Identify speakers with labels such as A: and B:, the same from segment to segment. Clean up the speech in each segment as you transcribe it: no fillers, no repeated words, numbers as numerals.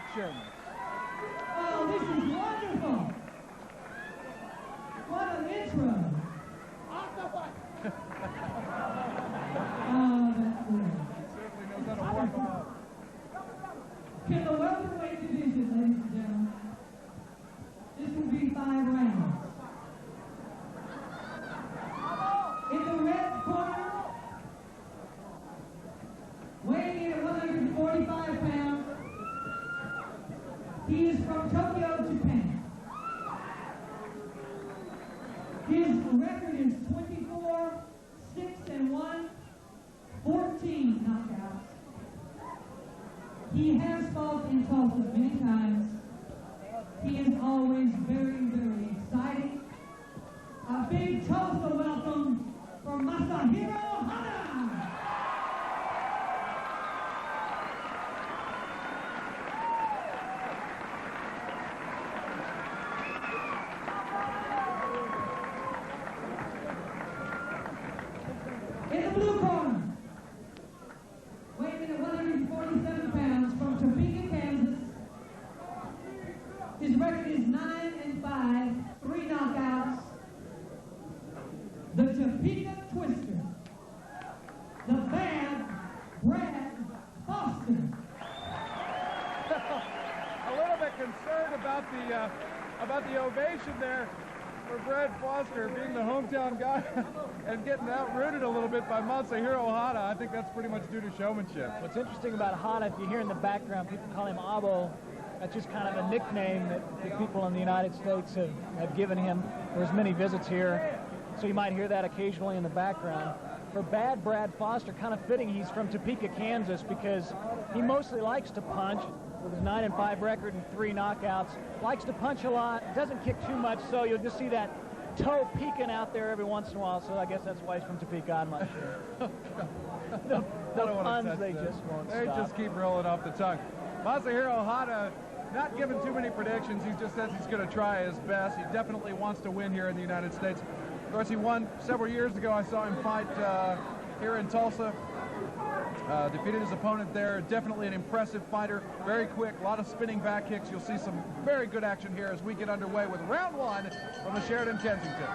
A: action.
B: Oh, this is wonderful. What an intro. Oh, that's good.
A: Certainly knows how to warm them up.
B: Can the welterweight division, ladies and gentlemen, this will be 5 rounds. In the red corner, weighing in at 145 pounds, he is from Tokyo, Japan. His record is 24, 6-1, 14 knockouts. He has fought in Tulsa many times. He is always very, very exciting. A big Tulsa welcome for Masahiro Hana. In the blue corner, weighing in at 147 pounds from Topeka, Kansas. His record is 9-5, 3 knockouts. The Topeka Twister, the bad Brad Foster.
A: A little bit concerned about the ovation there for Brad Foster being the hometown guy and getting outrooted a little bit by Masahiro Hana. I think that's pretty much due to showmanship.
C: What's interesting about Hana, if you hear in the background, people call him Abo. That's just kind of a nickname that the people in the United States have given him for his many visits here. So you might hear that occasionally in the background. For bad Brad Foster, kind of fitting, he's from Topeka, Kansas, because he mostly likes to punch with his 9-5 record and 3 knockouts. Likes to punch a lot, doesn't kick too much, so you'll just see that toe peeking out there every once in a while. So I guess that's why he's from Topeka, I'm not sure. the puns, they just won't stop.
A: They just keep rolling off the tongue. Masahiro Hana, not giving too many predictions. He just says he's going to try his best. He definitely wants to win here in the United States. Of course, he won several years ago. I saw him fight here in Tulsa. Defeated his opponent there. Definitely an impressive fighter. Very quick, a lot of spinning back kicks. You'll see some very good action here as we get underway with round 1 from the Sheraton Kensington.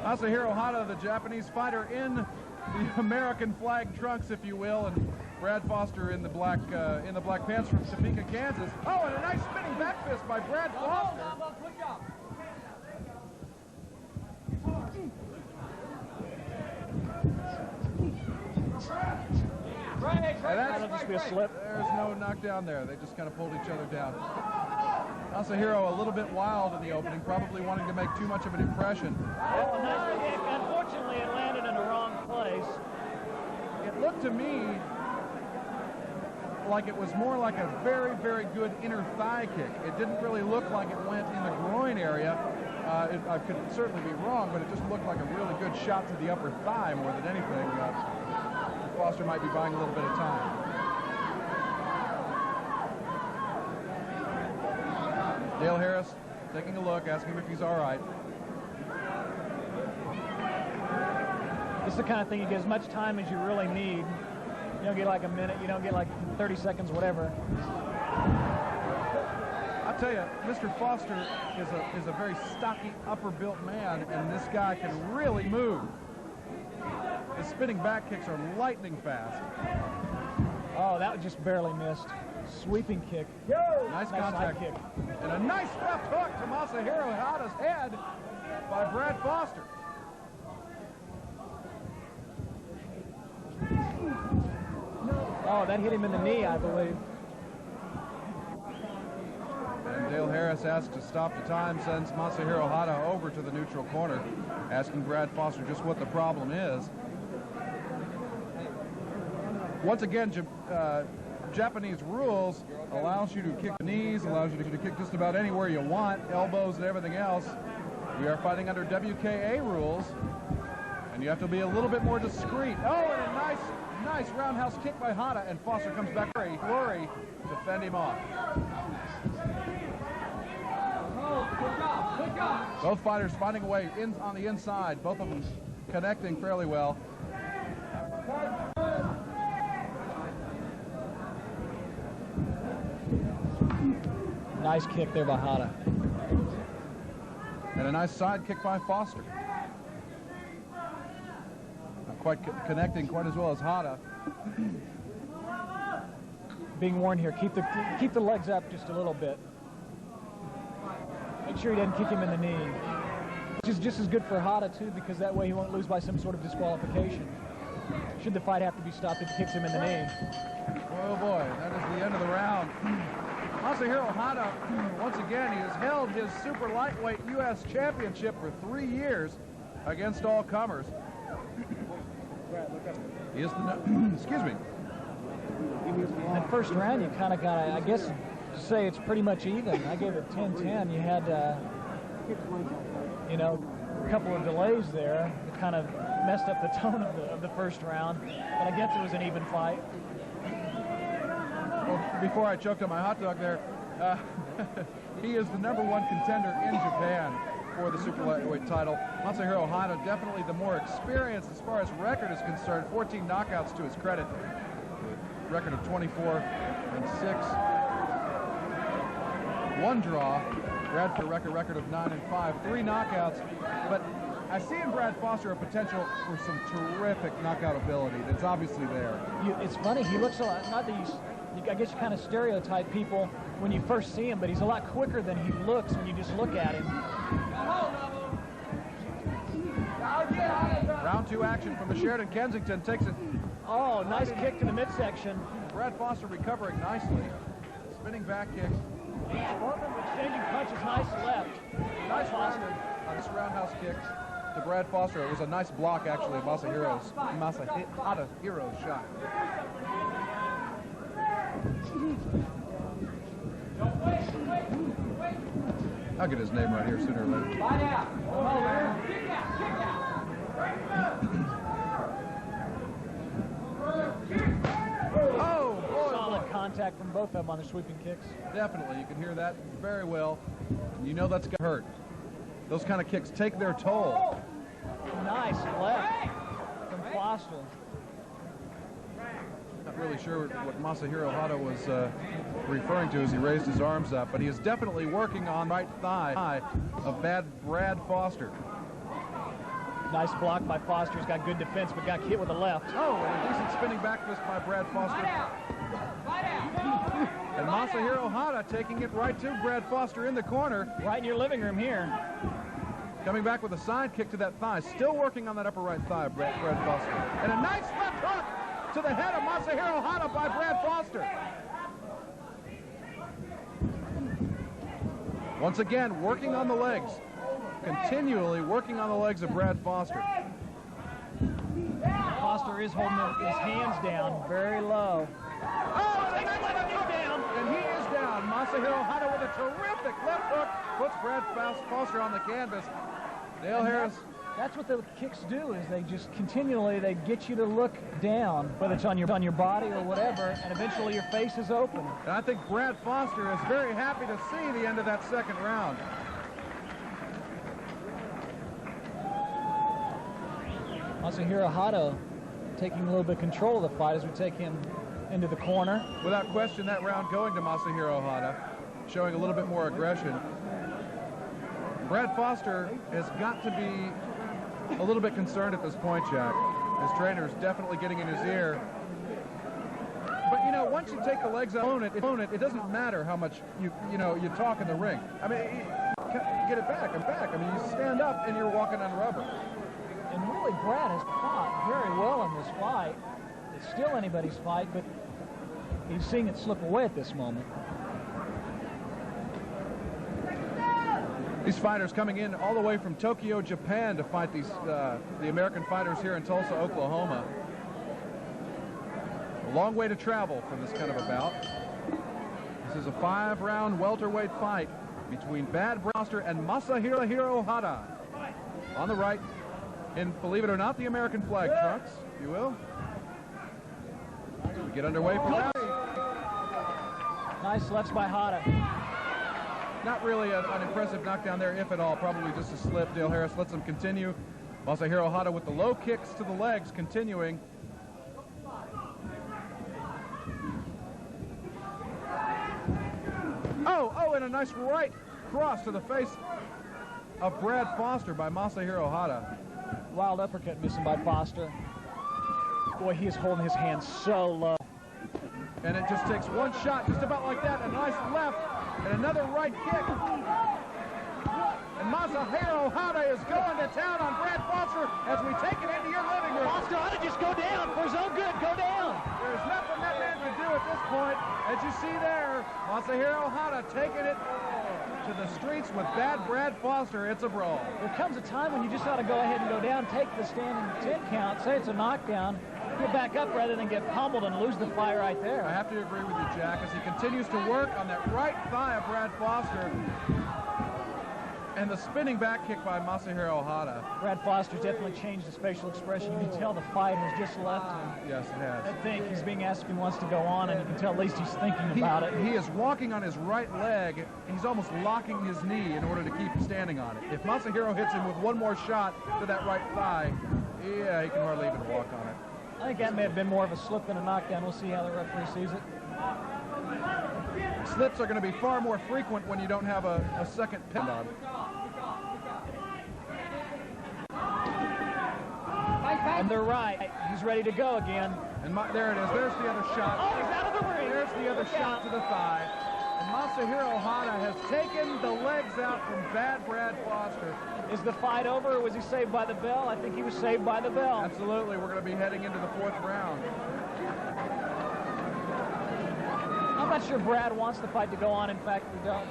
A: Masahiro Hana, the Japanese fighter in the American flag trunks, if you will, and Brad Foster in the black pants from Topeka, Kansas. Oh, and a nice spinning back fist by Brad Foster.
C: That'll just be a slip.
A: There's no knockdown there. They just kind of pulled each other down. Masahiro a little bit wild in the opening, probably wanting to make too much of an impression.
C: Oh, nice kick. Unfortunately, it landed in the wrong place.
A: It looked to me like it was more like a very, very good inner thigh kick. It didn't really look like it went in the groin area. I could certainly be wrong, but it just looked like a really good shot to the upper thigh more than anything. Foster might be buying a little bit of time. Dale Harris taking a look, asking him if he's all right.
C: This is the kind of thing you get as much time as you really need. You don't get like a minute, you don't get like 30 seconds, whatever.
A: I'll tell you, Mr. Foster is a very stocky, upper-built man, and this guy can really move. His spinning back kicks are lightning fast.
C: Oh, that was just barely missed. Sweeping kick.
A: Nice contact
C: kick.
A: And a nice left hook to Masahiro Hana's head by Brad Foster.
C: Oh, that hit him in the knee, I believe.
A: And Dale Harris asked to stop the time, sends Masahiro Hana over to the neutral corner, asking Brad Foster just what the problem is. Once again, Japanese rules allows you to kick the knees, allows you to kick just about anywhere you want, elbows and everything else. We are fighting under WKA rules, and you have to be a little bit more discreet. Oh, and a nice roundhouse kick by Hana, and Foster comes back very flurry to fend him off. Both fighters finding a way on the inside, both of them connecting fairly well.
C: Nice kick there by Hata.
A: And a nice side kick by Foster. Not quite connecting quite as well as Hata.
C: Being warned here, keep the legs up just a little bit. Make sure he doesn't kick him in the knee. Which is just as good for Hata too, because that way he won't lose by some sort of disqualification. Should the fight have to be stopped if he kicks him in the knee.
A: Oh boy, that is the end of the round. Masahiro Hata, once again, he has held his super lightweight U.S. championship for 3 years against all comers. He is the, excuse me.
C: In that first round, you kind of got to, I guess, say it's pretty much even. I gave it 10-10. You had, you know, a couple of delays there that kind of messed up the tone of the first round. But I guess it was an even fight.
A: Well, before I choked on my hot dog there, he is the #1 contender in Japan for the super lightweight title. Masahiro Hata, definitely the more experienced as far as record is concerned. 14 knockouts to his credit. Record of 24-6. 1 draw. Bradford record of 9-5. 3 knockouts. But I see in Brad Foster a potential for some terrific knockout ability that's obviously there.
C: It's funny, he looks a lot, not that he's, I guess you kind of stereotype people when you first see him, but he's a lot quicker than he looks when you just look at him.
A: Round 2 action from the Sheridan. Kensington takes it.
C: Oh, nice kick to the midsection.
A: Brad Foster recovering nicely. Spinning back kick.
C: Exchanging punches, nice left.
A: Nice Foster on this roundhouse kick to Brad Foster. It was a nice block, actually, of Masahiro Hatahiro's shot. I'll get his name right here sooner or later. Oh, boy.
C: Solid contact from both of them on the sweeping kicks.
A: Definitely. You can hear that very well. You know that's going to hurt. Those kind of kicks take their toll.
C: Nice left from Foster.
A: Not really sure what Masahiro Hata was referring to as he raised his arms up, but he is definitely working on right thigh of Brad Foster.
C: Nice block by Foster. He's got good defense, but got hit with the left.
A: Oh, and a decent spinning back fist by Brad Foster. And Masahiro Hata taking it right to Brad Foster in the corner.
C: Right in your living room here.
A: Coming back with a side kick to that thigh. Still working on that upper right thigh, Brad Foster. And a nice left hook to the head of Masahiro Hata by Brad Foster. Once again, working on the legs. Continually working on the legs of Brad Foster.
C: Foster is holding his hands down very low.
A: Oh, and he is down. Masahiro Hata with a terrific left hook puts Brad Foster on the canvas. Dale Harris.
C: That's what the kicks do, is they just continually, they get you to look down, whether it's on your body or whatever, and eventually your face is open.
A: And I think Brad Foster is very happy to see the end of that second round.
C: Masahiro Hata taking a little bit of control of the fight as we take him into the corner.
A: Without question, that round going to Masahiro Hata, showing a little bit more aggression. Brad Foster has got to be a little bit concerned at this point, Jack. His trainer is definitely getting in his ear. But, you know, once you take the legs out, it doesn't matter how much you talk in the ring. I mean, get it back and back. I mean, you stand up and you're walking on rubber.
C: And really, Brad has fought very well in this fight. It's still anybody's fight, but he's seeing it slip away at this moment.
A: These fighters coming in all the way from Tokyo, Japan to fight the American fighters here in Tulsa, Oklahoma. A long way to travel for this kind of a bout. This is a 5-round welterweight fight between Brad Foster and Masahiro Hata. On the right, in, believe it or not, the American flag trunks, if you will. We get underway for round.
C: Nice lefts by Hata.
A: Not really an impressive knockdown there, if at all. Probably just a slip. Dale Harris lets him continue. Masahiro Hata with the low kicks to the legs, continuing. Oh, and a nice right cross to the face of Brad Foster by Masahiro Hata.
C: Wild uppercut missing by Foster. Boy, he is holding his hand so low.
A: And it just takes one shot, just about like that, a nice left, and another right kick. And Masahiro Hata is going to town on Brad Foster as we take it into your living room.
C: Foster ought to just go down for his own good. Go down.
A: There's nothing that man can do at this point. As you see there, Masahiro Hata taking it to the streets with bad Brad Foster. It's a brawl.
C: There comes a time when you just ought to go ahead and go down, take the standing 10 count, say it's a knockdown, get back up rather than get pummeled and lose the fight right there.
A: I have to agree with you, Jack, as he continues to work on that right thigh of Brad Foster. And the spinning back kick by Masahiro Hata.
C: Brad Foster's definitely changed his facial expression. You can tell the fight has just left him.
A: Yes, it has.
C: I think he's being asked if he wants to go on, and you can tell at least he's thinking about it.
A: He is walking on his right leg. He's almost locking his knee in order to keep standing on it. If Masahiro hits him with one more shot to that right thigh, yeah, he can hardly even walk on it.
C: I think that may have been more of a slip than a knockdown. We'll see how the referee sees it.
A: Slips are going to be far more frequent when you don't have a second pin on.
C: And they're right. He's ready to go again.
A: And there it is. There's the other shot.
C: Oh, he's out of the ring.
A: There's the other shot to the thigh. And Masahiro Hata has taken the legs out from bad Brad Foster.
C: Is the fight over, or was he saved by the bell? I think he was saved by the bell.
A: Absolutely. We're going to be heading into the fourth round.
C: I'm not sure Brad wants the fight to go on. In fact, we don't.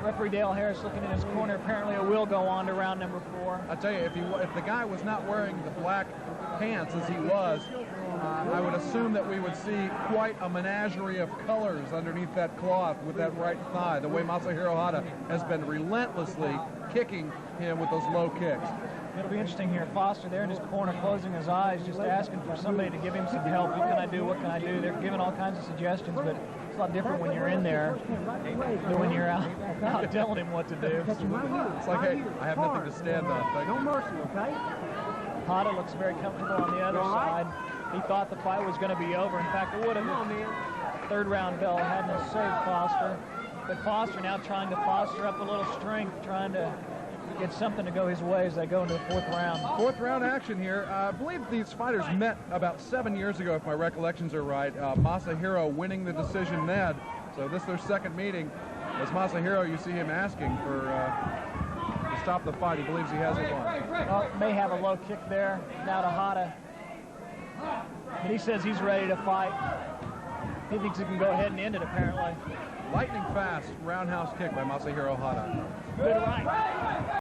C: Referee Dale Harris looking in his corner. Apparently it will go on to round number 4.
A: I tell you, if the guy was not wearing the black pants as he was, I would assume that we would see quite a menagerie of colors underneath that cloth with that right thigh, the way Masahiro Hata has been relentlessly kicking him with those low kicks.
C: It'll be interesting here. Foster there in his corner, closing his eyes, just asking for somebody to give him some help. What can I do? What can I do? They're giving all kinds of suggestions, but it's a lot different when you're in there than when you're out telling him what to do.
A: It's like, hey, I have nothing to stand on.
B: No mercy, okay?
C: Hata looks very comfortable on the other side. He thought the fight was going to be over. In fact, it would have if third round bell hadn't saved Foster. But Foster now trying to foster up a little strength, trying to get something to go his way as they go into the fourth round.
A: Fourth round action here. I believe these fighters met about 7 years ago, if my recollections are right. Masahiro winning the decision then. So this is their second meeting. As Masahiro, you see him asking for to stop the fight. He believes he has it won.
C: Well, may have a low kick there. Now to Hata. But he says he's ready to fight. He thinks he can go ahead and end it, apparently.
A: Lightning fast roundhouse kick by Masahiro Hata.
C: Good right.